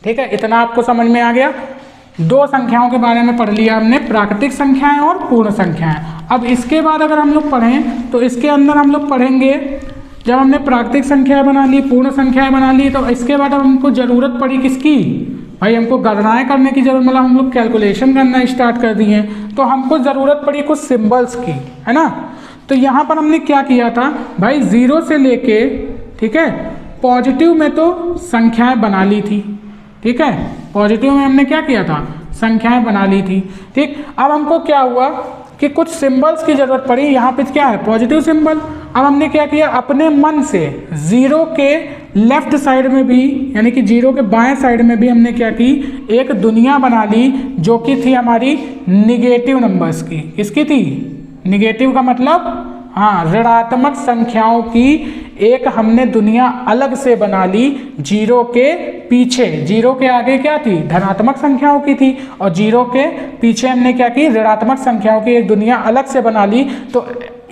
ठीक है, इतना आपको समझ में आ गया। दो संख्याओं के बारे में पढ़ लिया हमने, प्राकृतिक संख्याएं और पूर्ण संख्याएं। अब इसके बाद अगर हम लोग पढ़ें तो इसके अंदर हम लोग पढ़ेंगे, जब हमने प्राकृतिक संख्याएं बना ली, पूर्ण संख्याएं बना ली, तो इसके बाद अब हमको ज़रूरत पड़ी किसकी भाई, हमको गणनाएं करने की जरूरत, मतलब हम लोग कैलकुलेशन करना स्टार्ट कर दिए, तो हमको ज़रूरत पड़ी कुछ सिंबल्स की, है ना। तो यहाँ पर हमने क्या किया था भाई, 0 से लेके, ठीक है, पॉजिटिव में तो संख्याएं बना ली थी, ठीक है, पॉजिटिव में हमने क्या किया था, संख्याएं बना ली थी, ठीक। अब हमको क्या हुआ कि कुछ सिंबल्स की जरूरत पड़ी, यहाँ पे क्या है, पॉजिटिव सिंबल। अब हमने क्या किया, अपने मन से 0 के लेफ्ट साइड में भी, यानी कि 0 के बाएं साइड में भी हमने क्या की, एक दुनिया बना ली जो कि थी हमारी निगेटिव नंबर्स की। किसकी थी, निगेटिव का मतलब हाँ, ऋणात्मक संख्याओं की एक हमने दुनिया अलग से बना ली, 0 के पीछे। 0 के आगे क्या थी, धनात्मक संख्याओं की थी, और 0 के पीछे हमने क्या की, ऋणात्मक संख्याओं की एक दुनिया अलग से बना ली। तो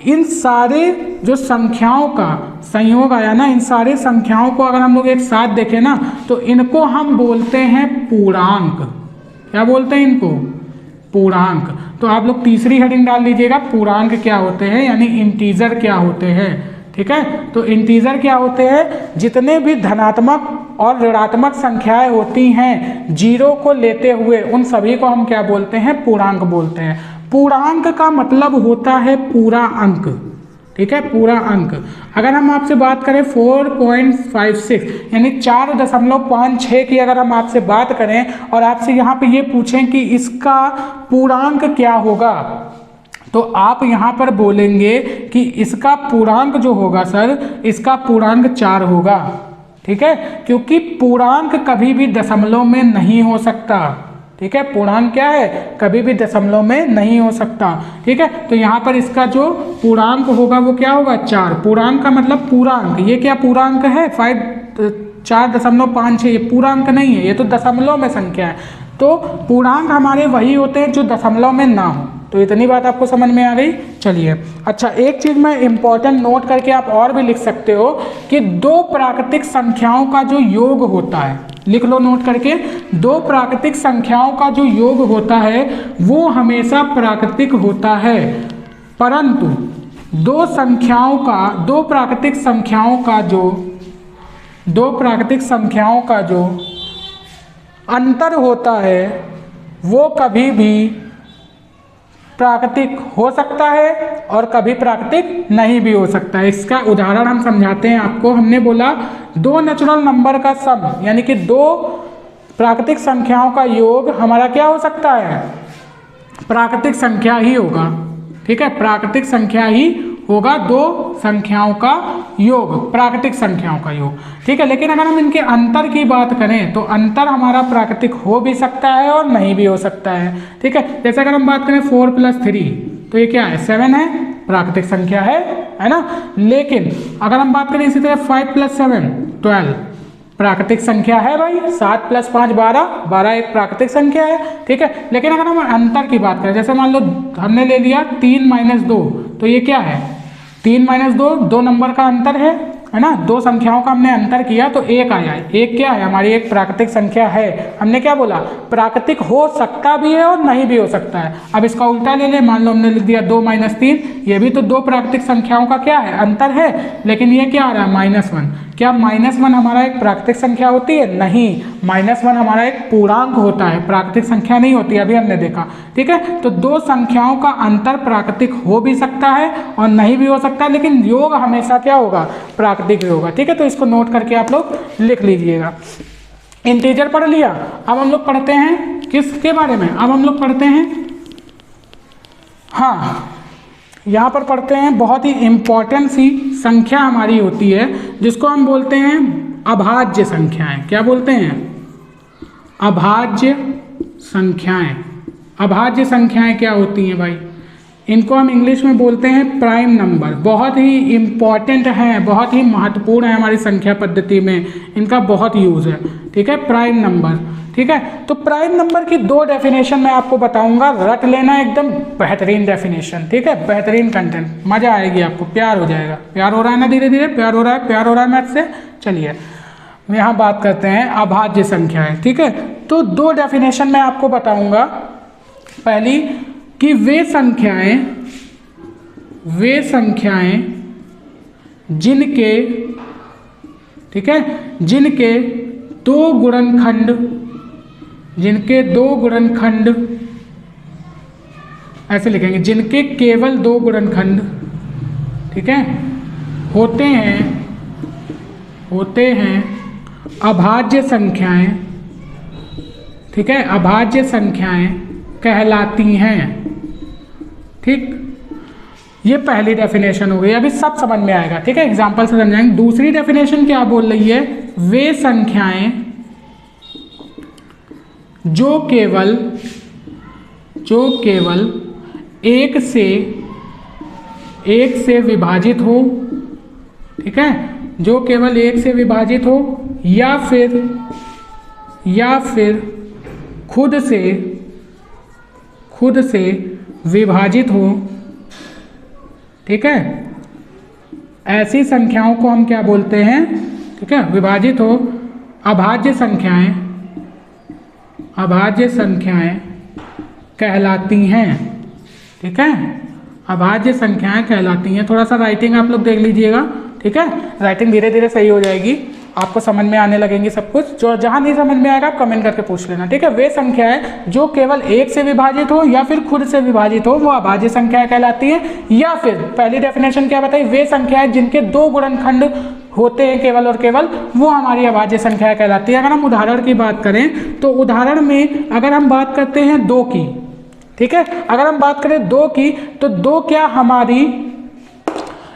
इन सारे जो संख्याओं का संयोग आया ना, इन सारे संख्याओं को अगर हम लोग एक साथ देखें ना, तो इनको हम बोलते हैं पूर्णांक। क्या बोलते हैं इनको, पूर्णांक। तो आप लोग तीसरी हेडिंग डाल लीजिएगा, पूर्णांक क्या होते हैं, यानी इंटीजर क्या होते हैं, ठीक है। तो इंटीजर क्या होते हैं, जितने भी धनात्मक और ऋणात्मक संख्याएं होती हैं 0 को लेते हुए, उन सभी को हम क्या बोलते हैं, पूर्णांक बोलते हैं। पूर्णांक का मतलब होता है पूरा अंक, ठीक है, पूरा अंक। अगर हम आपसे बात करें 4.56 यानी 4.56 की अगर हम आपसे बात करें और आपसे यहाँ पे ये पूछें कि इसका पूर्णांक क्या होगा, तो आप यहाँ पर बोलेंगे कि इसका पूर्णांक जो होगा सर, इसका पूर्णांक 4 होगा, ठीक है, क्योंकि पूर्णांक कभी भी दशमलव में नहीं हो सकता, ठीक है। पूर्णांक क्या है, कभी भी दशमलव में नहीं हो सकता, ठीक है। तो यहाँ पर इसका जो पूर्णांक होगा वो क्या होगा, 4। पूर्णांक का मतलब पूरा अंक। ये क्या पूर्णांक है, 4.56, ये पूर्णांक नहीं है, ये तो दशमलव में संख्या है। तो पूर्णांक हमारे वही होते हैं जो दशमलव में ना हो। तो इतनी बात आपको समझ में आ गई। चलिए, अच्छा, एक चीज़ मैं इम्पोर्टेंट नोट करके आप और भी लिख सकते हो कि दो प्राकृतिक संख्याओं का जो योग होता है, लिख लो नोट करके, दो प्राकृतिक संख्याओं का जो योग होता है वो हमेशा प्राकृतिक होता है, परंतु दो प्राकृतिक संख्याओं का जो अंतर होता है वो कभी भी प्राकृतिक हो सकता है और कभी प्राकृतिक नहीं भी हो सकता है। इसका उदाहरण हम समझाते हैं आपको। हमने बोला दो नेचुरल नंबर का सम, यानी कि दो प्राकृतिक संख्याओं का योग हमारा क्या हो सकता है, प्राकृतिक संख्या ही होगा, ठीक है, प्राकृतिक संख्या ही होगा, दो संख्याओं का योग, प्राकृतिक संख्याओं का योग, ठीक है। लेकिन अगर हम इनके अंतर की बात करें तो अंतर हमारा प्राकृतिक हो भी सकता है और नहीं भी हो सकता है, ठीक है। जैसे अगर हम बात करें 4+3 तो ये क्या है, 7 है, प्राकृतिक संख्या है ना। लेकिन अगर हम बात करें इसी तरह 5+7 12 प्राकृतिक संख्या है भाई, 7+5 12 एक प्राकृतिक संख्या है, ठीक है। लेकिन अगर हम अंतर की बात करें, जैसे मान लो हमने ले लिया 3 - 2, तो ये क्या है, 3 - 2 दो नंबर का अंतर है ना, दो संख्याओं का हमने अंतर किया तो एक आया है। एक क्या है, हमारी एक प्राकृतिक संख्या है। हमने क्या बोला, प्राकृतिक हो सकता भी है और नहीं भी हो सकता है। अब इसका उल्टा ले ले, मान लो हमने लिख दिया 2 - 3, ये भी तो दो प्राकृतिक संख्याओं का क्या है, अंतर है, लेकिन ये क्या आ रहा है, -1। क्या -1 हमारा एक प्राकृतिक संख्या होती है, नहीं, -1 हमारा एक पूर्णांक होता है, प्राकृतिक संख्या नहीं होती, अभी हमने देखा, ठीक है। तो दो संख्याओं का अंतर प्राकृतिक हो भी सकता है और नहीं भी हो सकता, लेकिन योग हमेशा क्या होगा, प्राकृतिक होगा, ठीक है। तो इसको नोट करके आप लोग लिख लीजिएगा। इंटीजर पढ़ लिया। अब हम लोग पढ़ते हैं किसके बारे में, अब हम लोग पढ़ते हैं, हाँ, यहाँ पर पढ़ते हैं बहुत ही इम्पोर्टेंट सी संख्या हमारी होती है जिसको हम बोलते हैं अभाज्य संख्याएं। क्या बोलते हैं, अभाज्य संख्याएं। अभाज्य संख्याएं क्या होती हैं भाई, इनको हम इंग्लिश में बोलते हैं प्राइम नंबर। बहुत ही इम्पॉर्टेंट हैं, बहुत ही महत्वपूर्ण है हमारी संख्या पद्धति में, इनका बहुत यूज़ है, ठीक है, प्राइम नंबर, ठीक है। तो प्राइम नंबर की दो डेफिनेशन मैं आपको बताऊंगा, रट लेना, एकदम बेहतरीन डेफिनेशन, ठीक है, बेहतरीन कंटेंट, मज़ा आएगी आपको, प्यार हो जाएगा। प्यार हो रहा है ना, धीरे धीरे प्यार हो रहा है मैथ से। चलिए, यहाँ बात करते हैं अभाज्य संख्याएं। ठीक है, तो दो डेफिनेशन मैं आपको बताऊंगा। पहली कि वे संख्याएं जिनके, ठीक है, जिनके दो गुणनखंड ऐसे लिखेंगे, जिनके केवल दो गुणनखंड, ठीक है, होते हैं अभाज्य संख्याएं, ठीक है, अभाज्य संख्याएं कहलाती हैं। ठीक, ये पहली डेफिनेशन हो गई। अभी सब समझ में आएगा। ठीक है, एग्जांपल से समझाएंगे। दूसरी डेफिनेशन क्या बोल रही है? वे संख्याएं जो केवल एक से विभाजित हो, ठीक है, जो केवल एक से विभाजित हो या फिर खुद से विभाजित हो, ठीक है, ऐसी संख्याओं को हम क्या बोलते हैं? ठीक है, विभाजित हो, अभाज्य संख्याएं कहलाती हैं। ठीक है, अभाज्य संख्याएं कहलाती हैं। थोड़ा सा राइटिंग आप लोग देख लीजिएगा। ठीक है, राइटिंग धीरे धीरे सही हो जाएगी, आपको समझ में आने लगेंगे सब कुछ। जो जहां नहीं समझ में आएगा आप कमेंट करके पूछ लेना। ठीक है, वे संख्याएं जो केवल एक से विभाजित हो या फिर खुद से विभाजित हो वो अभाज्य संख्याएं कहलाती हैं। या फिर पहली डेफिनेशन क्या बताई? वे संख्याएं जिनके दो गुणनखंड होते हैं केवल और केवल, वो हमारी अभाज्य संख्या कहलाती है। अगर हम उदाहरण की बात करें तो उदाहरण में अगर हम बात करते हैं 2 की, ठीक है, अगर हम बात करें 2 की तो 2 क्या हमारी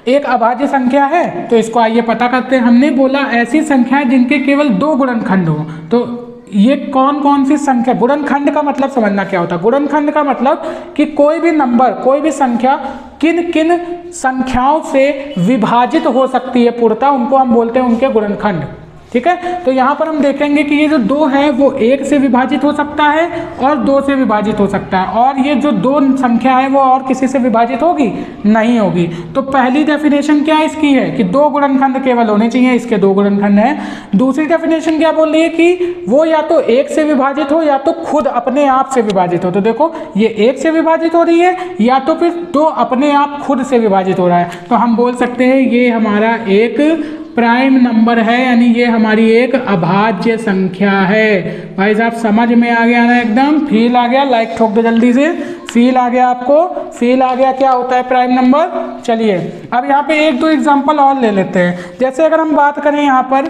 एक अभाज्य संख्या है? तो इसको आइए पता करते हैं। हमने बोला ऐसी संख्याएं जिनके केवल 2 गुणनखंड हो। तो ये कौन कौन सी संख्या? गुणनखंड का मतलब समझना क्या होता है? गुणनखंड का मतलब कि कोई भी नंबर, कोई भी संख्या किन किन संख्याओं से विभाजित हो सकती है पूर्णतः, उनको हम बोलते हैं उनके गुणनखंड। ठीक है, तो यहाँ पर हम देखेंगे कि ये जो 2 है वो 1 से विभाजित हो सकता है और 2 से विभाजित हो सकता है, और ये जो 2 संख्या है वो और किसी से विभाजित होगी? नहीं होगी। तो पहली डेफिनेशन क्या इसकी है कि 2 गुणनखंड केवल होने चाहिए, इसके 2 गुणनखंड हैं। दूसरी डेफिनेशन क्या बोल रही है कि वो या तो 1 से विभाजित हो या तो खुद अपने आप से विभाजित हो। तो देखो ये 1 से विभाजित हो रही है या तो फिर 2 अपने आप खुद से विभाजित हो रहा है। तो हम बोल सकते हैं ये हमारा एक प्राइम नंबर है, यानी ये हमारी एक अभाज्य संख्या है। भाई साहब समझ में आ गया ना? एकदम फील आ गया? लाइक ठोक दो जल्दी से। फील आ गया आपको? फील आ गया क्या होता है प्राइम नंबर? चलिए अब यहाँ पे 1-2 एग्जांपल और ले लेते हैं। जैसे अगर हम बात करें यहाँ पर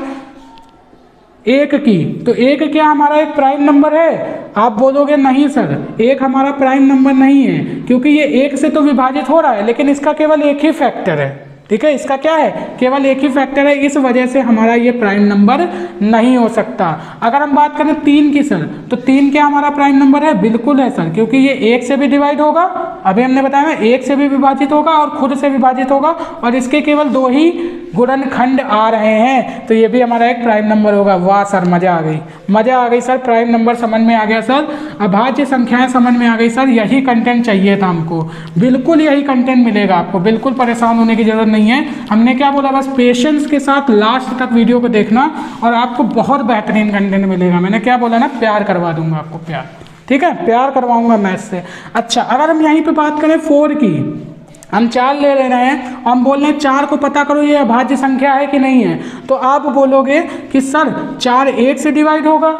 1 की, तो 1 क्या हमारा एक प्राइम नंबर है? आप बोलोगे नहीं सर 1 हमारा प्राइम नंबर नहीं है, क्योंकि ये 1 से तो विभाजित हो रहा है लेकिन इसका केवल एक ही फैक्टर है। ठीक है, इसका क्या है? केवल एक ही फैक्टर है, इस वजह से हमारा ये प्राइम नंबर नहीं हो सकता। अगर हम बात करें 3 की सर, तो 3 क्या हमारा प्राइम नंबर है? बिल्कुल है सर, क्योंकि ये 1 से भी डिवाइड होगा, अभी हमने बताया ना, 1 से भी विभाजित होगा और खुद से विभाजित होगा, और इसके केवल 2 ही गुणनखंड आ रहे हैं, तो ये भी हमारा एक प्राइम नंबर होगा। वाह सर मजा आ गई, मजा आ गई सर, प्राइम नंबर समझ में आ गया सर, अभाज्य संख्याएं समझ में आ गई सर। यही कंटेंट चाहिए था हमको, बिल्कुल यही कंटेंट मिलेगा आपको, बिल्कुल परेशान होने की जरूरत नहीं है। हमने क्या बोला? बस पेशेंस के साथ लास्ट तक वीडियो को देखना और आपको बहुत बेहतरीन कंटेंट मिलेगा। मैंने क्या बोला ना, प्यार करवा दूंगा आपको, प्यार। ठीक है, प्यार करवाऊंगा मैथ्स से। अच्छा, अगर हम यहीं पे बात करें 4 की, हम 4 ले रहे हैं और हम बोल रहे हैं 4 को पता करो ये अभाज्य संख्या है कि नहीं है, तो आप बोलोगे कि सर 4 1 से डिवाइड होगा,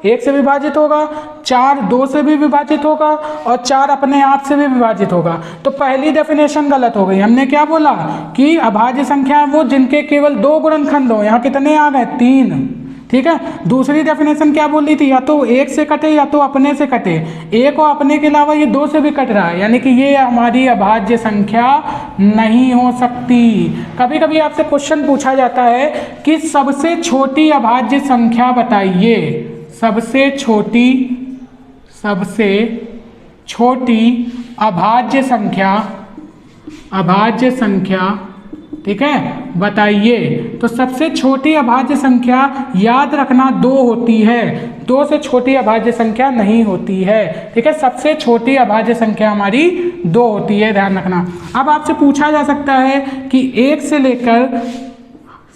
1 से विभाजित होगा, 4 2 से भी विभाजित होगा और 4 अपने आप से भी विभाजित होगा। तो पहली डेफिनेशन गलत हो गई। हमने क्या बोला कि अभाज्य संख्या है वो जिनके केवल 2 गुणनखंड हो। यहाँ कितने आ गए? 3। ठीक है, दूसरी डेफिनेशन क्या बोल रही थी? या तो 1 से कटे या तो अपने से कटे। 1 और अपने के अलावा ये 2 से भी कट रहा है, यानी कि ये हमारी अभाज्य संख्या नहीं हो सकती। कभी कभी आपसे क्वेश्चन पूछा जाता है कि सबसे छोटी अभाज्य संख्या बताइए, सबसे छोटी अभाज्य संख्या, ठीक है, बताइए। तो सबसे छोटी अभाज्य संख्या याद रखना 2 होती है, 2 से छोटी अभाज्य संख्या नहीं होती है। ठीक है, सबसे छोटी अभाज्य संख्या हमारी 2 होती है, ध्यान रखना। अब आपसे पूछा जा सकता है कि 1 से लेकर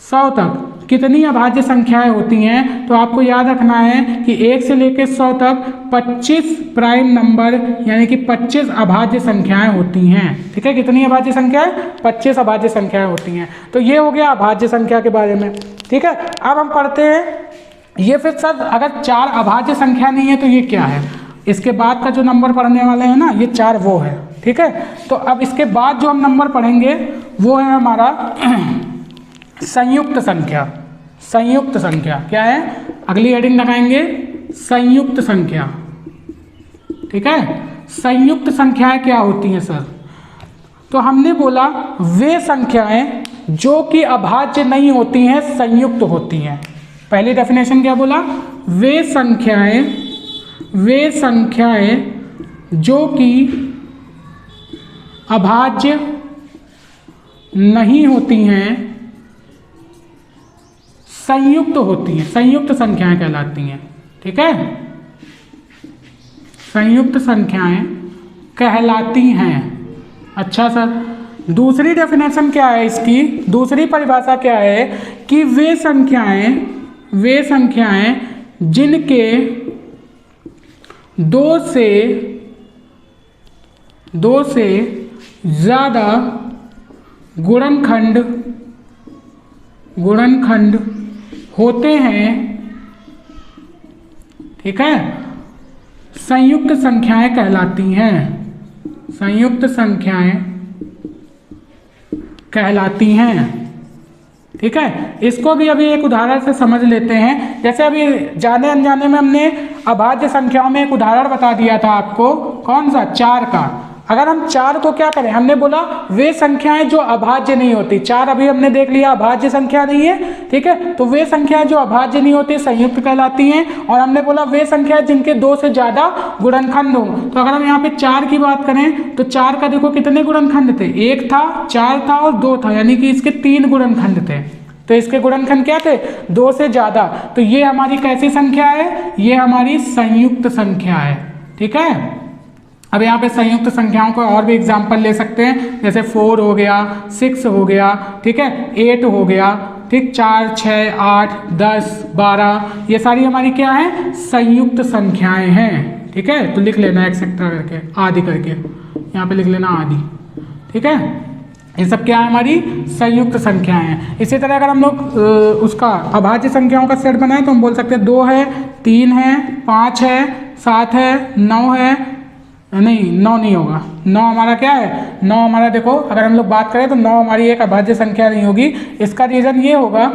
100 तक कितनी अभाज्य संख्याएं होती हैं, तो आपको याद रखना है कि 1 से लेकर 100 तक 25 प्राइम नंबर यानी कि 25 अभाज्य संख्याएं होती हैं। ठीक है, कितनी अभाज्य संख्याएं? 25 अभाज्य संख्याएं होती हैं। तो ये हो गया अभाज्य संख्या के बारे में। ठीक है, अब हम पढ़ते हैं ये फिर सर अगर 4 अभाज्य संख्या नहीं है तो ये क्या है? इसके बाद का जो नंबर पढ़ने वाले हैं ना, ये 4 वो है। ठीक है, तो अब इसके बाद जो हम नंबर पढ़ेंगे वो है हमारा संयुक्त संख्या। संयुक्त संख्या क्या है? अगली हेडिंग लगाएंगे संयुक्त संख्या। ठीक है, संयुक्त संख्याएं क्या होती हैं सर? तो हमने बोला वे संख्याएं जो कि अभाज्य नहीं होती हैं, संयुक्त होती हैं। पहली डेफिनेशन क्या बोला? वे संख्याएं जो कि अभाज्य नहीं होती हैं, संयुक्त होती हैं, संयुक्त संख्याएं कहलाती हैं। ठीक है, संयुक्त संख्याएं कहलाती हैं। अच्छा सर, दूसरी डेफिनेशन क्या है इसकी? दूसरी परिभाषा क्या है कि वे संख्याएं जिनके 2 से ज़्यादा गुणनखंड होते हैं, ठीक है, संयुक्त संख्याएं कहलाती हैं। संयुक्त संख्याएं कहलाती हैं। ठीक है, इसको भी अभी एक उदाहरण से समझ लेते हैं। जैसे अभी जाने अनजाने में हमने अभाज्य संख्याओं में एक उदाहरण बता दिया था आपको, कौन सा? 4 का। अगर हम 4 को क्या करें, हमने बोला वे संख्याएं जो अभाज्य नहीं होती। 4 अभी हमने देख लिया अभाज्य संख्या नहीं है। ठीक है, तो वे संख्याएं जो अभाज्य नहीं होती संयुक्त कहलाती हैं। और हमने बोला वे संख्याएं जिनके 2 से ज़्यादा गुणनखंड हो। तो अगर हम यहाँ पे 4 की बात करें तो 4 का देखो कितने गुणनखंड थे? 1 था, 4 था और 2 था, यानी कि इसके 3 गुणनखंड थे। तो इसके गुणनखंड क्या थे? 2 से ज़्यादा। तो ये हमारी कैसी संख्या है? ये हमारी संयुक्त संख्या है। ठीक है, अब यहाँ पे संयुक्त संख्याओं को और भी एग्जाम्पल ले सकते हैं, जैसे 4 हो गया, 6 हो गया, ठीक है, 8 हो गया, ठीक, 4, 6, 8, 10, 12, ये सारी हमारी क्या है? संयुक्त संख्याएं हैं। ठीक है, तो लिख लेना एक्सेट्रा करके, आदि करके, यहाँ पे लिख लेना आदि। ठीक है, ये सब क्या है? हमारी संयुक्त संख्याएं हैं। इसी तरह अगर हम लोग उसका अभाज्य संख्याओं का सेट बनाए तो हम बोल सकते हैं 2 है, 3 है, 5 है, 7 है, 9 है, नहीं 9 नहीं होगा। 9 हमारा क्या है? 9 हमारा देखो अगर हम लोग बात करें तो 9 हमारी एक अभाज्य संख्या नहीं होगी। इसका रीज़न ये होगा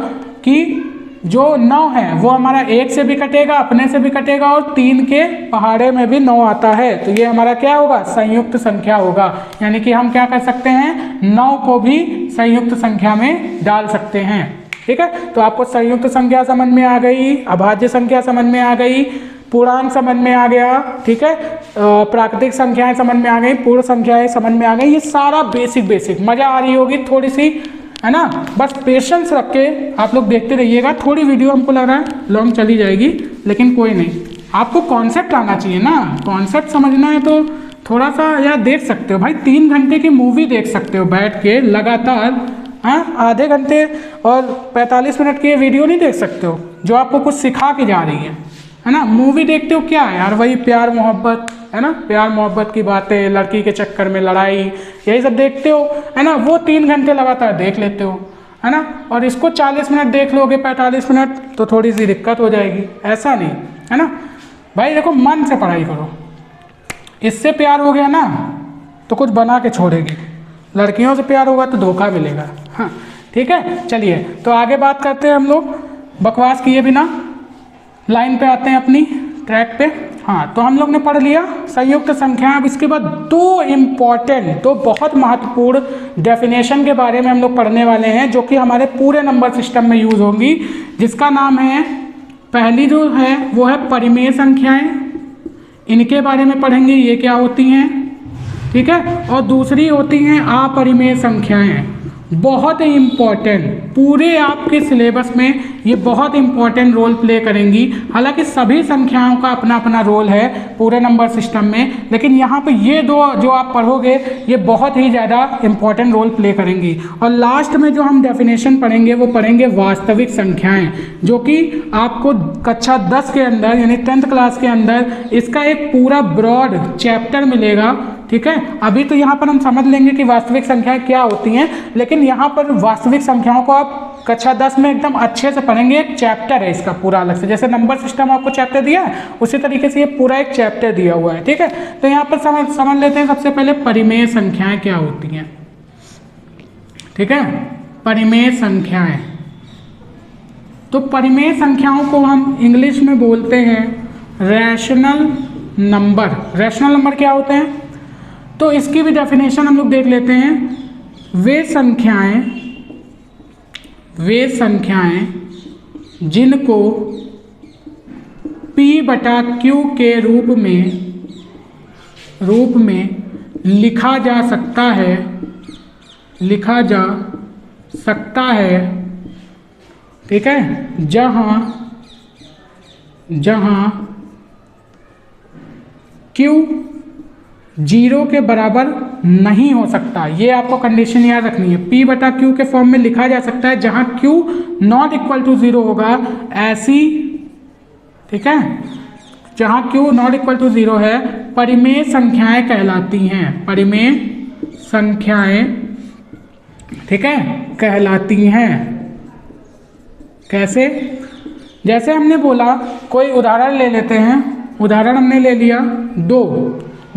कि जो 9 है वो हमारा 1 से भी कटेगा, अपने से भी कटेगा, और 3 के पहाड़े में भी 9 आता है। तो ये हमारा क्या होगा? संयुक्त संख्या होगा। यानी कि हम क्या कर सकते हैं? 9 को भी संयुक्त संख्या में डाल सकते हैं। ठीक है, तो आपको संयुक्त संख्या समझ में आ गई, अभाज्य संख्या समझ में आ गई, पूर्णांक समझ में आ गया। ठीक है, प्राकृतिक संख्याएं समझ में आ गई, पूर्ण संख्याएं समझ में आ गई। ये सारा बेसिक मज़ा आ रही होगी थोड़ी सी, है ना? बस पेशेंस रख के आप लोग देखते रहिएगा। थोड़ी वीडियो हमको लग रहा है लॉन्ग चली जाएगी, लेकिन कोई नहीं, आपको कॉन्सेप्ट आना चाहिए ना। कॉन्सेप्ट समझना है तो थोड़ा सा यार देख सकते हो भाई, 3 घंटे की मूवी देख सकते हो बैठ के लगातार। हाँ, आधे घंटे और 45 मिनट की वीडियो नहीं देख सकते हो जो आपको कुछ सिखा के जा रही है ना? मूवी देखते हो क्या है यार? वही प्यार मोहब्बत, है ना? प्यार मोहब्बत की बातें, लड़की के चक्कर में लड़ाई, यही सब देखते हो, है ना? वो 3 घंटे लगातार देख लेते हो, है ना? और इसको 40 मिनट देख लोगे, 45 मिनट, तो थोड़ी सी दिक्कत हो जाएगी। ऐसा नहीं, है ना भाई? देखो, मन से पढ़ाई करो। इससे प्यार हो गया ना तो कुछ बना के छोड़ेगी, लड़कियों से प्यार होगा तो धोखा मिलेगा। हाँ, ठीक है, चलिए तो आगे बात करते हैं हम लोग, बकवास किए बिना लाइन पे आते हैं अपनी ट्रैक पे। हाँ, तो हम लोग ने पढ़ लिया संयुक्त संख्या। अब इसके बाद 2 बहुत महत्वपूर्ण डेफिनेशन के बारे में हम लोग पढ़ने वाले हैं, जो कि हमारे पूरे नंबर सिस्टम में यूज़ होंगी, जिसका नाम है, पहली जो है वो है परिमेय संख्याएं। इनके बारे में पढ़ेंगे, ये क्या होती हैं, ठीक है। और दूसरी होती हैं अपरिमेय संख्याएं, बहुत ही इम्पॉर्टेंट, पूरे आपके सिलेबस में ये बहुत इंपॉर्टेंट रोल प्ले करेंगी। हालांकि सभी संख्याओं का अपना अपना रोल है पूरे नंबर सिस्टम में, लेकिन यहाँ पे ये दो जो आप पढ़ोगे ये बहुत ही ज़्यादा इंपॉर्टेंट रोल प्ले करेंगी। और लास्ट में जो हम डेफिनेशन पढ़ेंगे वो पढ़ेंगे वास्तविक संख्याएं, जो कि आपको कक्षा 10 के अंदर यानी 10th क्लास के अंदर इसका एक पूरा ब्रॉड चैप्टर मिलेगा। ठीक है, अभी तो यहाँ पर हम समझ लेंगे कि वास्तविक संख्याएं क्या होती हैं, लेकिन यहाँ पर वास्तविक संख्याओं को आप कक्षा 10 में एकदम अच्छे से पढ़ेंगे। एक चैप्टर है इसका पूरा अलग से, जैसे नंबर सिस्टम आपको चैप्टर दिया है उसी तरीके से ये पूरा एक चैप्टर दिया हुआ है। ठीक है, तो यहाँ पर समझ लेते हैं सबसे पहले परिमेय संख्याएं क्या होती हैं। ठीक है, परिमेय संख्याएं, तो परिमेय संख्याओं को हम इंग्लिश में बोलते हैं रैशनल नंबर। रैशनल नंबर क्या होते हैं, तो इसकी भी डेफिनेशन हम लोग देख लेते हैं। वे संख्याएं जिनको P/Q के रूप में लिखा जा सकता है, ठीक है, जहां Q 0 के बराबर नहीं हो सकता। ये आपको कंडीशन याद रखनी है। P/Q के फॉर्म में लिखा जा सकता है जहां Q नॉट इक्वल टू 0 होगा, ऐसी, ठीक है, जहां Q नॉट इक्वल टू 0 है, परिमेय संख्याएं कहलाती हैं। परिमेय संख्याएं, ठीक है, कहलाती हैं। कैसे, जैसे हमने बोला, कोई उदाहरण ले लेते हैं। उदाहरण हमने ले लिया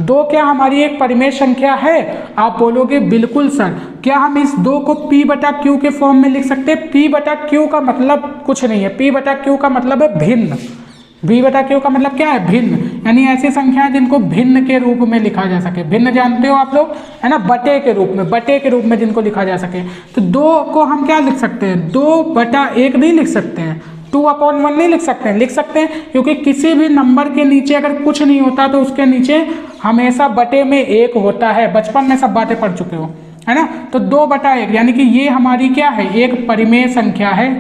2 क्या हमारी एक परिमेय संख्या है? आप बोलोगे बिल्कुल सर, क्या हम इस 2 को P/Q के फॉर्म में लिख सकते हैं? P/Q का मतलब कुछ नहीं है। P/Q का मतलब है भिन्न। P/Q का मतलब क्या है? भिन्न, यानी ऐसी संख्याएं जिनको भिन्न के रूप में लिखा जा सके। भिन्न जानते हो आप लोग, है ना, बटे के रूप में जिनको लिखा जा सके। तो 2 को हम क्या लिख सकते हैं? 2/1 नहीं लिख सकते हैं, 2/1 नहीं लिख सकते हैं। लिख सकते हैं क्योंकि किसी भी नंबर के नीचे अगर कुछ नहीं होता तो उसके नीचे हमेशा बटे में 1 होता है। बचपन में सब बातें पढ़ चुके हो, है ना। तो 2/1 यानी कि ये हमारी क्या है? एक परिमेय संख्या है।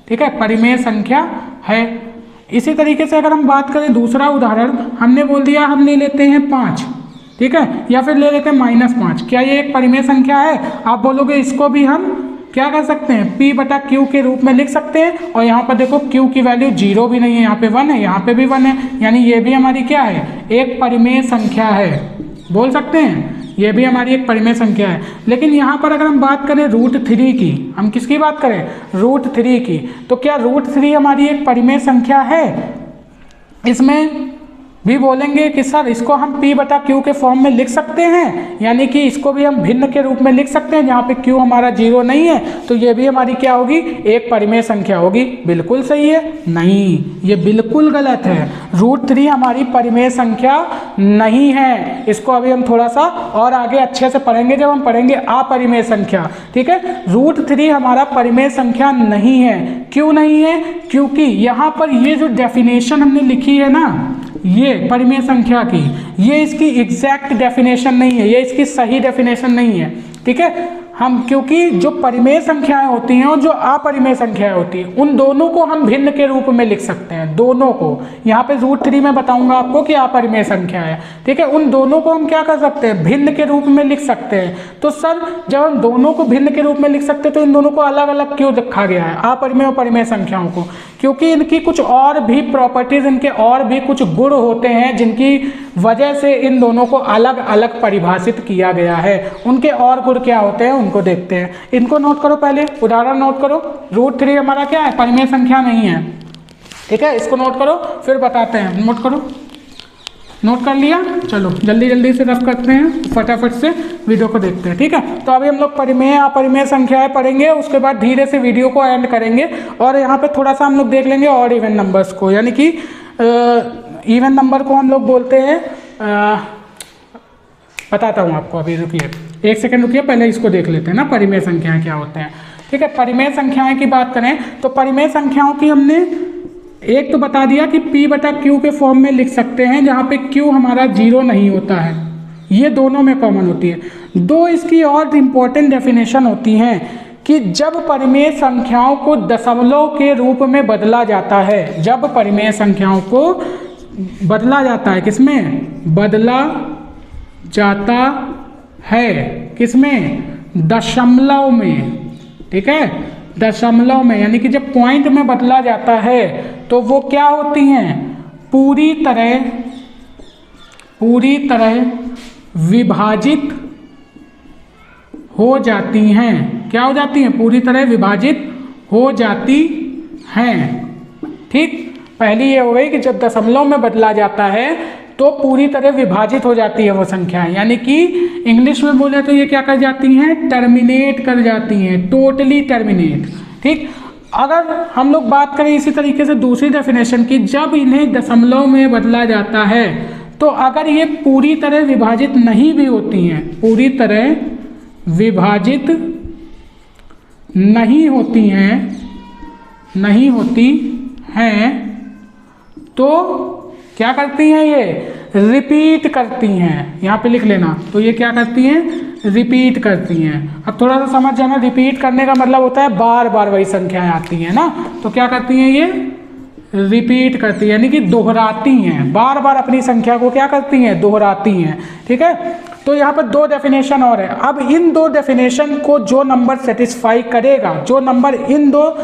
ठीक है, परिमेय संख्या है। इसी तरीके से अगर हम बात करें दूसरा उदाहरण, हमने बोल दिया, हम ले लेते हैं 5, ठीक है, या फिर ले लेते हैं -5। क्या ये एक परिमेय संख्या है? आप बोलोगे इसको भी हम क्या कर सकते हैं? P/Q के रूप में लिख सकते हैं। और यहाँ पर देखो Q की वैल्यू 0 भी नहीं है, यहाँ पे 1 है, यहाँ पे भी 1 है, यानी ये भी हमारी क्या है? एक परिमेय संख्या है। बोल सकते हैं ये भी हमारी एक परिमेय संख्या है। लेकिन यहाँ पर अगर हम बात करें √3 की, हम किसकी बात करें? √3 की, तो क्या √3 हमारी एक परिमेय संख्या है? इसमें भी बोलेंगे कि सर इसको हम P/Q के फॉर्म में लिख सकते हैं, यानी कि इसको भी हम भिन्न के रूप में लिख सकते हैं जहाँ पे Q हमारा 0 नहीं है, तो ये भी हमारी क्या होगी? एक परिमेय संख्या होगी। बिल्कुल सही है? नहीं, ये बिल्कुल गलत है। √3 हमारी परिमेय संख्या नहीं है। इसको अभी हम थोड़ा सा और आगे अच्छे से पढ़ेंगे जब हम पढ़ेंगे अपरिमेय संख्या। ठीक है, √3 हमारा परिमेय संख्या नहीं है। क्यों नहीं है? क्योंकि यहाँ पर ये जो डेफिनेशन हमने लिखी है ना, ये परिमेय संख्या की, ये इसकी एग्जैक्ट डेफिनेशन नहीं है, ये इसकी सही डेफिनेशन नहीं है। ठीक है, हम क्योंकि जो परिमेय संख्याएं होती हैं और जो अपरिमेय संख्याएं होती हैं, उन दोनों को हम भिन्न के रूप में लिख सकते हैं। दोनों को, यहाँ पे √3 में बताऊंगा आपको कि अपरिमेय संख्या है। ठीक है, उन दोनों को हम क्या कर सकते हैं? भिन्न के रूप में लिख सकते हैं। तो सर जब हम दोनों को भिन्न के रूप में लिख सकते हैं तो इन दोनों को अलग अलग क्यों रखा गया है, अपरिमेय और परिमेय संख्याओं को? क्योंकि इनकी कुछ और भी प्रॉपर्टीज, इनके और भी कुछ गुण होते हैं जिनकी वजह से इन दोनों को अलग अलग परिभाषित किया गया है। उनके और गुण क्या होते हैं उनको देखते हैं। इनको नोट करो, पहले उदाहरण नोट करो। √3 हमारा क्या है? परिमेय संख्या नहीं है। ठीक है, इसको नोट करो, फिर बताते हैं। नोट करो, नोट कर लिया? चलो जल्दी जल्दी से रफ करते हैं, फटाफट से वीडियो को देखते हैं। ठीक है, तो अभी हम लोग परिमेय अपरिमेय संख्याएं पढ़ेंगे, उसके बाद धीरे से वीडियो को एंड करेंगे और यहाँ पे थोड़ा सा हम लोग देख लेंगे ऑड इवन नंबर्स को, यानी कि इवन नंबर को हम लोग बोलते हैं, बताता हूँ आपको। अभी रुकिए, 1 सेकंड रुकिए, पहले इसको देख लेते हैं ना, परिमेय संख्याएं क्या होते हैं। ठीक है, परिमेय संख्याएं की बात करें तो परिमेय संख्याओं की हमने एक तो बता दिया कि P/Q के फॉर्म में लिख सकते हैं जहाँ पे Q हमारा 0 नहीं होता है, ये दोनों में कॉमन होती है। 2 इसकी और इम्पोर्टेंट डेफिनेशन होती हैं कि जब परिमेय संख्याओं को दशमलव के रूप में बदला जाता है, जब परिमेय संख्याओं को बदला जाता है, किसमें बदला जाता है, किसमें दशमलव में, ठीक है, दशमलव में, यानी कि जब पॉइंट में बदला जाता है तो वो क्या होती हैं, पूरी तरह विभाजित हो जाती हैं। क्या हो जाती हैं, पूरी तरह विभाजित हो जाती हैं। ठीक, पहली ये हो गई कि जब दशमलव में बदला जाता है तो पूरी तरह विभाजित हो जाती है वो संख्याएं, यानी कि इंग्लिश में बोले तो ये क्या कर जाती हैं, टर्मिनेट कर जाती हैं, टोटली टर्मिनेट। ठीक, अगर हम लोग बात करें इसी तरीके से दूसरी डेफिनेशन की, जब इन्हें दशमलव में बदला जाता है तो अगर ये पूरी तरह विभाजित नहीं भी होती हैं, पूरी तरह विभाजित नहीं होती हैं तो क्या करती हैं, ये रिपीट करती हैं। यहाँ पे लिख लेना, तो ये क्या करती हैं, रिपीट करती हैं। अब थोड़ा सा समझ जाना, रिपीट करने का मतलब होता है बार बार वही संख्याएं आती हैं ना, तो क्या करती हैं, ये रिपीट करती है, यानी कि दोहराती हैं, बार बार अपनी संख्या को क्या करती हैं, दोहराती हैं। ठीक है, तो यहाँ पर दो डेफिनेशन और है। अब इन दो डेफिनेशन को जो नंबर सेटिस्फाई करेगा, जो नंबर इन दो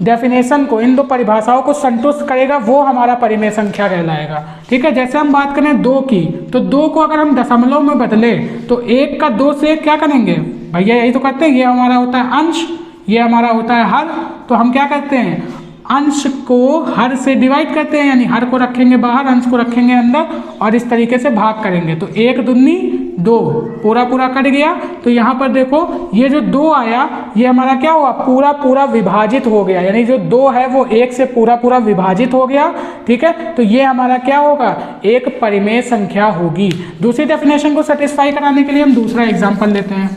डेफिनेशन को, इन दो परिभाषाओं को संतुष्ट करेगा, वो हमारा परिमेय संख्या कहलाएगा। ठीक है, जैसे हम बात करें 2 की, तो 2 को अगर हम दशमलव में बदले तो 1 का 2 से क्या करेंगे भैया, यही तो करते हैं, ये हमारा होता है अंश, ये हमारा होता है हर, तो हम क्या करते हैं, अंश को हर से डिवाइड करते हैं, यानी हर को रखेंगे बाहर, अंश को रखेंगे अंदर, और इस तरीके से भाग करेंगे। तो 1 दूनी 2, पूरा पूरा कट गया। तो यहाँ पर देखो ये जो 2 आया, ये हमारा क्या हुआ, पूरा पूरा विभाजित हो गया, यानी जो 2 है वो 1 से पूरा पूरा विभाजित हो गया। ठीक है, तो ये हमारा क्या होगा, एक परिमेय संख्या होगी। दूसरी डेफिनेशन को सेटिस्फाई कराने के लिए हम दूसरा एग्जाम्पल लेते हैं।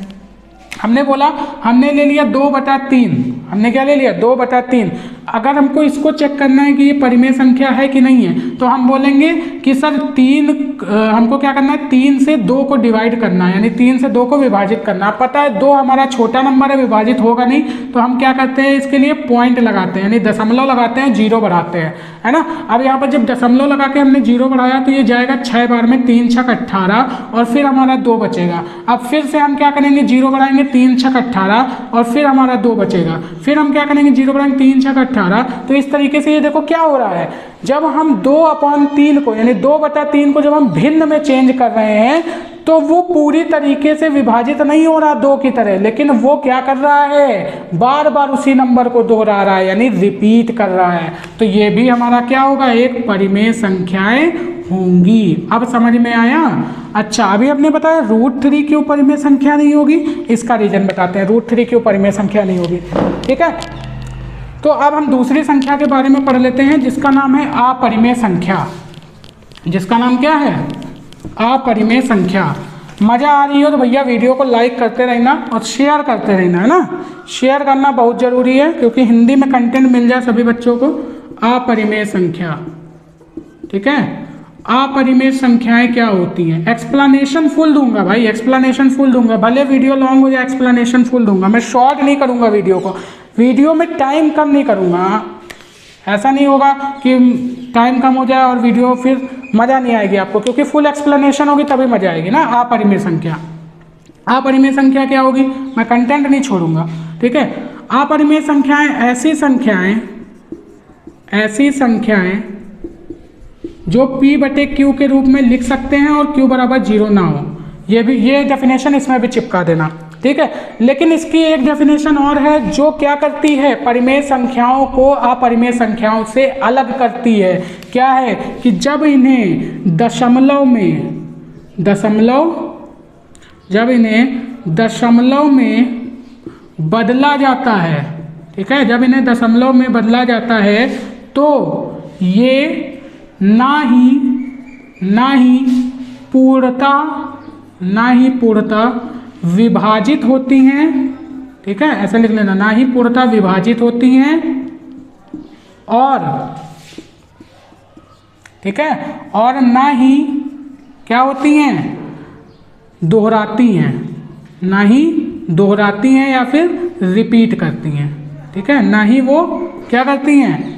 हमने बोला, हमने ले लिया 2/3, हमने क्या ले लिया, 2/3। अगर हमको इसको चेक करना है कि ये परिमेय संख्या है कि नहीं है, तो हम बोलेंगे कि सर 3, हमको क्या करना है, 3 से 2 को डिवाइड करना है, यानी 3 से 2 को विभाजित करना। पता है 2 हमारा छोटा नंबर है, विभाजित होगा नहीं, तो हम क्या करते हैं, इसके लिए पॉइंट लगाते हैं, यानी दशमलव लगाते हैं, 0 बढ़ाते हैं, है ना। अब यहाँ पर जब दशमलव लगा के हमने 0 बढ़ाया तो ये जाएगा 6 बार में, 3 छक 18, और फिर हमारा 2 बचेगा। अब फिर से हम क्या करेंगे, 0 बढ़ाएंगे, 3 छक 18, और फिर हमारा 2 बचेगा। फिर हम क्या करेंगे, 0 बढ़ाएंगे, 3 छक 18। तो इस तरीके से ये देखो क्या हो रहा है, जब हम 2/3 को, यानी 2/3 को जब हम भिन्न में चेंज कर रहे हैं तो वो पूरी तरीके से विभाजित नहीं हो रहा 2 की तरह, लेकिन वो क्या कर रहा है, बार बार उसी नंबर को दोहरा रहा है, यानी रिपीट कर रहा है। तो ये भी हमारा क्या होगा, एक परिमेय संख्याएं होंगी। अब समझ में आया। अच्छा, अभी हमने बताया √3 क्यों परिमेय संख्या नहीं होगी, इसका रीजन बताते हैं, √3 क्यों परिमेय संख्या नहीं होगी। ठीक है, तो अब हम दूसरी संख्या के बारे में पढ़ लेते हैं, जिसका नाम है अपरिमेय संख्या। जिसका नाम क्या है, अपरिमेय संख्या। मज़ा आ रही हो तो भैया वीडियो को लाइक करते रहना और शेयर करते रहना, है ना। शेयर करना बहुत ज़रूरी है, क्योंकि हिंदी में कंटेंट मिल जाए सभी बच्चों को। अपरिमेय संख्या, ठीक है, अपरिमेय संख्याएं क्या होती हैं, एक्सप्लेनेशन फुल दूंगा भाई, एक्सप्लेनेशन फुल दूंगा, भले वीडियो लॉन्ग हो जाए, एक्सप्लेनेशन फुल दूंगा। मैं शॉर्ट नहीं करूंगा वीडियो को, वीडियो में टाइम कम नहीं करूंगा। ऐसा नहीं होगा कि टाइम कम हो जाए और वीडियो फिर मज़ा नहीं आएगी आपको, क्योंकि फुल एक्सप्लेनेशन होगी तभी मज़ा आएगी ना। अपरिमेय संख्या, अपरिमेय संख्या क्या होगी, मैं कंटेंट नहीं छोड़ूंगा। ठीक है, अपरिमेय संख्याएं ऐसी संख्याएं जो P/Q के रूप में लिख सकते हैं और Q = 0 ना हो। ये डेफिनेशन इसमें भी चिपका देना। ठीक है, लेकिन इसकी एक डेफिनेशन और है जो क्या करती है, परिमेय संख्याओं को अपरिमेय संख्याओं से अलग करती है। क्या है कि जब इन्हें दशमलव में बदला जाता है, ठीक है, जब इन्हें दशमलव में बदला जाता है तो ये ना ही पूर्णतः विभाजित होती हैं। ठीक है, ऐसे लिख लेना, ना ही पूर्णतः विभाजित होती हैं, और ठीक है, और ना ही क्या होती हैं, दोहराती हैं, ना ही दोहराती हैं या फिर रिपीट करती हैं, ठीक है, ना ही वो क्या करती हैं,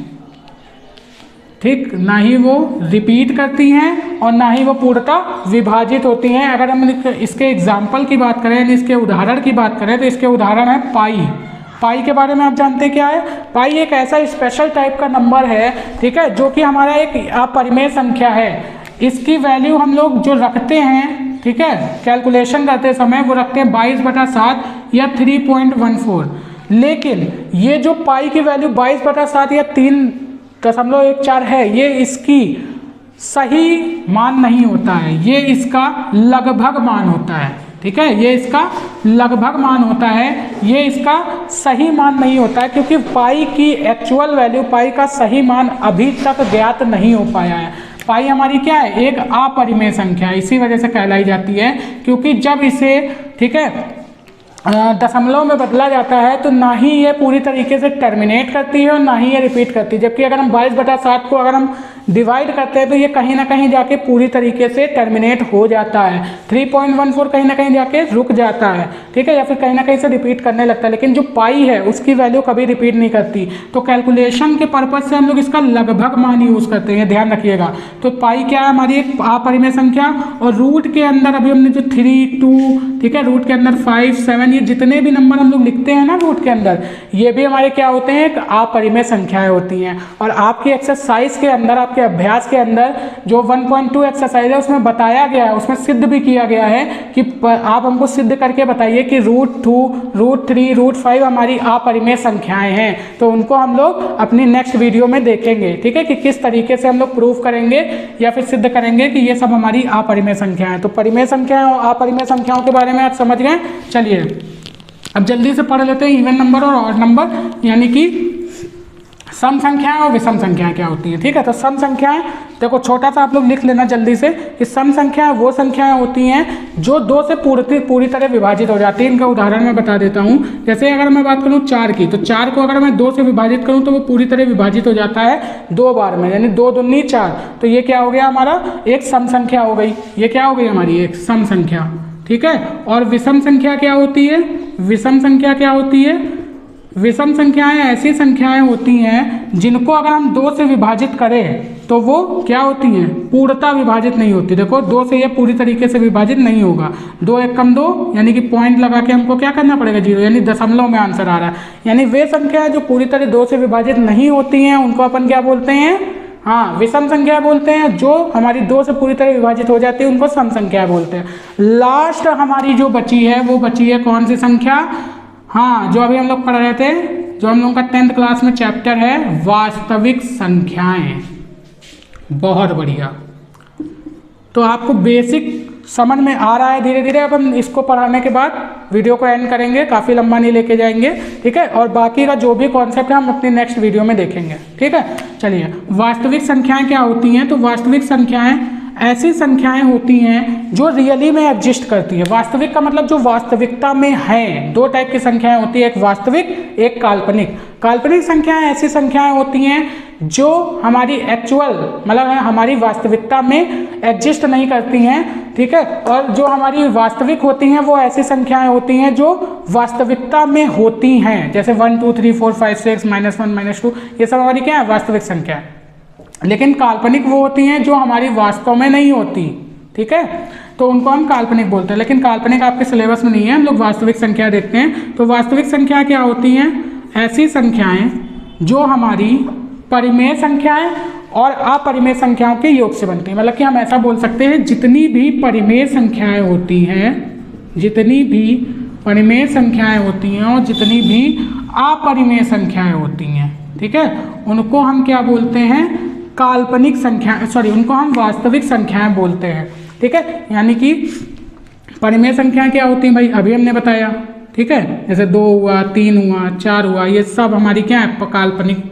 ठीक, ना ही वो रिपीट करती हैं और ना ही वो पूर्णतः विभाजित होती हैं। अगर हम इसके एग्जाम्पल की बात करें, इसके उदाहरण की बात करें, तो इसके उदाहरण है पाई। पाई के बारे में आप जानते हैं क्या है? पाई एक ऐसा स्पेशल टाइप का नंबर है, ठीक है, जो कि हमारा एक अपरिमेय संख्या है। इसकी वैल्यू हम लोग जो रखते हैं, ठीक है, कैलकुलेशन करते समय वो रखते हैं 22/7 या 3.14। लेकिन ये जो पाई की वैल्यू 22/7 या 3.14 है, ये इसकी सही मान नहीं होता है, ये इसका लगभग मान होता है, ठीक है, ये इसका लगभग मान होता है, ये इसका सही मान नहीं होता है, क्योंकि पाई की एक्चुअल वैल्यू, पाई का सही मान अभी तक ज्ञात नहीं हो पाया है। पाई हमारी क्या है? एक अपरिमेय संख्या है, इसी वजह से कहलाई जाती है, क्योंकि जब इसे, ठीक है, दशमलव में बदला जाता है तो ना ही ये पूरी तरीके से टर्मिनेट करती है और ना ही ये रिपीट करती है। जबकि अगर हम 22/7 को अगर हम डिवाइड करते हैं तो ये कहीं ना कहीं जाके पूरी तरीके से टर्मिनेट हो जाता है। 3.14 कहीं ना कहीं जाके रुक जाता है, ठीक है, या फिर कहीं ना कहीं से रिपीट करने लगता है। लेकिन जो पाई है उसकी वैल्यू कभी रिपीट नहीं करती। तो कैलकुलेशन के पर्पज से हम लोग इसका लगभग मान यूज़ करते हैं, ध्यान रखिएगा। तो पाई क्या है? हमारी एक अपरिमेय संख्या। और रूट के अंदर अभी हमने जो 3, 2, ठीक है, रूट के अंदर 5, 7, ये जितने भी नंबर हम लोग लिखते हैं ना रूट के अंदर, ये भी हमारे क्या होते हैं? एक अपरिमेय संख्याएं होती हैं। और आपकी एक्सरसाइज के अंदर, आपके अभ्यास के अंदर जो 1.2 एक्सरसाइज है उसमें बताया गया है, उसमें सिद्ध भी किया गया है कि आप हमको सिद्ध करके बताइए कि √2, √3, √5 हमारी अपरिमेय संख्याएं हैं। तो उनको हम लोग अपनी नेक्स्ट वीडियो में देखेंगे, ठीक है, कि किस तरीके से हम लोग प्रूफ करेंगे या फिर सिद्ध करेंगे कि ये सब हमारी अपरिमेय संख्याएं हैं। तो परिमेय संख्याएं और अपरिमेय संख्याओं के बारे में आप समझ गए। चलिए अब जल्दी से पढ़ लेते हैं इवन नंबर और ऑड नंबर, यानी कि सम संख्याएं और विषम संख्याएं क्या होती हैं, ठीक है। तो सम संख्याएं, देखो छोटा सा आप लोग लिख लेना जल्दी से कि सम संख्याएं वो संख्याएं होती हैं जो 2 से पूरी तरह विभाजित हो जाती है। इनका उदाहरण मैं बता देता हूं। जैसे अगर मैं बात करूं 4 की, तो 4 को अगर मैं 2 से विभाजित करूं तो वो पूरी तरह विभाजित हो जाता है 2 बार में, यानी 2 दूनी 4। तो ये क्या हो गया? हमारा एक सम संख्या हो गई। ये क्या हो गई? हमारी एक सम संख्या, ठीक है। और विषम संख्या क्या होती है? विषम संख्या क्या होती है? विषम संख्याएं ऐसी संख्याएं होती हैं जिनको अगर हम 2 से विभाजित करें तो वो क्या होती हैं? पूर्णतः विभाजित नहीं होती। देखो 2 से ये पूरी तरीके से विभाजित नहीं होगा। 2 × 2 यानी कि पॉइंट लगा के हमको क्या करना पड़ेगा? 0, यानी दशमलव में आंसर आ रहा है। यानी वे संख्याएं जो पूरी तरह 2 से विभाजित नहीं होती हैं उनको अपन क्या बोलते हैं? हाँ, विषम संख्या बोलते हैं। जो हमारी 2 से पूरी तरह विभाजित हो जाती है उनको सम संख्या बोलते हैं। लास्ट हमारी जो बची है वो बची है कौन सी संख्या? हाँ, जो अभी हम लोग पढ़ रहे थे, जो हम लोगों का 10th क्लास में चैप्टर है वास्तविक संख्याएं। बहुत बढ़िया। तो आपको बेसिक समझ में आ रहा है धीरे धीरे। अब हम इसको पढ़ाने के बाद वीडियो को एंड करेंगे, काफ़ी लंबा नहीं लेके जाएंगे, ठीक है। और बाकी का जो भी कॉन्सेप्ट है हम अपनी नेक्स्ट वीडियो में देखेंगे, ठीक है। चलिए, वास्तविक संख्याएं क्या होती हैं? तो वास्तविक संख्याएं ऐसी संख्याएं होती हैं जो रियली में एग्जिस्ट करती है। वास्तविक का मतलब जो वास्तविकता में है। 2 टाइप की संख्याएं होती है, एक वास्तविक, एक काल्पनिक। काल्पनिक संख्याएं ऐसी संख्याएं होती हैं जो हमारी एक्चुअल मतलब हमारी वास्तविकता में एग्जिस्ट नहीं करती हैं, ठीक है। और जो हमारी वास्तविक होती हैं वो ऐसी संख्याएं होती हैं जो वास्तविकता में होती हैं। जैसे 1, 2, 3, 4, 5, 6, -1, -2, ये सब हमारी क्या है? वास्तविक संख्या है। लेकिन काल्पनिक वो होती हैं जो हमारी वास्तव में नहीं होती, ठीक है। तो उनको हम काल्पनिक बोलते हैं। लेकिन काल्पनिक आपके सिलेबस में नहीं है, हम लोग वास्तविक संख्या देखते हैं। तो वास्तविक संख्या क्या होती हैं? ऐसी संख्याएं जो हमारी परिमेय संख्याएं और अपरिमेय संख्याओं के योग से बनती हैं। मतलब कि हम ऐसा बोल सकते हैं जितनी भी परिमेय संख्याएं होती हैं, जितनी भी परिमेय संख्याएं होती हैं और जितनी भी अपरिमेय संख्याएं होती हैं, ठीक है, उनको हम क्या बोलते हैं? काल्पनिक संख्या, उनको हम वास्तविक संख्याएं बोलते हैं, ठीक है। यानी कि परिमेय संख्याएं क्या होती हैं भाई? अभी हमने बताया, ठीक है। जैसे 2 हुआ, 3 हुआ, 4 हुआ, ये सब हमारी क्या है? काल्पनिक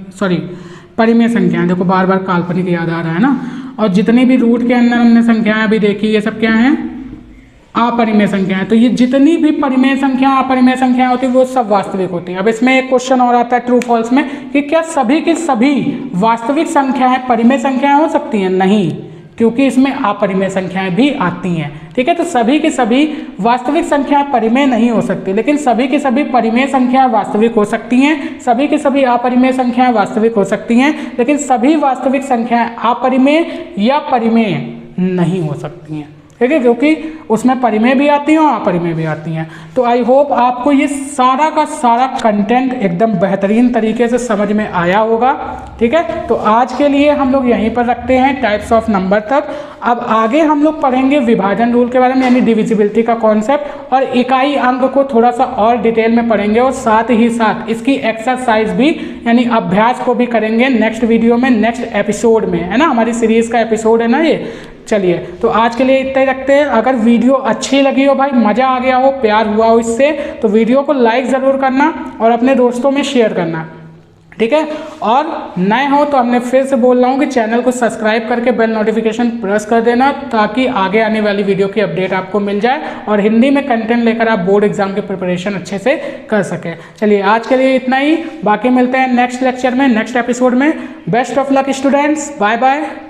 परिमेय संख्याएं। देखो बार बार काल्पनिक याद आ रहा है ना। और जितनी भी रूट के अंदर हमने संख्याएं अभी देखी, ये सब क्या हैं? अपरिमेय संख्याएं। तो ये जितनी भी परिमेय संख्या अपरिमेय संख्याएं होती है वो सब वास्तविक होती हैं। अब इसमें एक क्वेश्चन और आता है ट्रू फॉल्स में कि क्या सभी की सभी वास्तविक संख्याएं परिमेय संख्याएं हो सकती हैं? नहीं। क्योंकि इसमें अपरिमेय संख्याएं भी आती हैं। ठीक है, तो सभी की सभी वास्तविक संख्याएं परिमेय नहीं हो सकती, लेकिन सभी की सभी परिमेय संख्याएं वास्तविक हो सकती हैं, सभी की सभी अपरिमेय संख्याएं वास्तविक हो सकती हैं, लेकिन सभी वास्तविक संख्याएं अपरिमेय या परिमेय नहीं हो सकती हैं। ठीक है, क्योंकि उसमें परिमेय भी आती हैं और अपरिमेय भी आती हैं। तो आई होप आपको ये सारा का सारा कंटेंट एकदम बेहतरीन तरीके से समझ में आया होगा। ठीक है, तो आज के लिए हम लोग यहीं पर रखते हैं टाइप्स ऑफ नंबर तक। अब आगे हम लोग पढ़ेंगे विभाजन रूल के बारे में, यानी डिविजिबिलिटी का कॉन्सेप्ट, और इकाई अंक को थोड़ा सा और डिटेल में पढ़ेंगे, और साथ ही साथ इसकी एक्सरसाइज भी यानी अभ्यास को भी करेंगे नेक्स्ट वीडियो में, नेक्स्ट एपिसोड में, है ना, हमारी सीरीज का एपिसोड है ना ये। चलिए, तो आज के लिए इतना ही रखते हैं। अगर वीडियो अच्छी लगी हो भाई, मज़ा आ गया हो, प्यार हुआ हो इससे, तो वीडियो को लाइक ज़रूर करना और अपने दोस्तों में शेयर करना। ठीक है, और नए हो तो हमने फिर से बोल रहा हूँ कि चैनल को सब्सक्राइब करके बेल नोटिफिकेशन प्रेस कर देना, ताकि आगे आने वाली वीडियो की अपडेट आपको मिल जाए और हिंदी में कंटेंट लेकर आप बोर्ड एग्जाम की प्रिपरेशन अच्छे से कर सकें। चलिए, आज के लिए इतना ही, बाकी मिलते हैं नेक्स्ट लेक्चर में, नेक्स्ट एपिसोड में। Best of luck students, bye bye.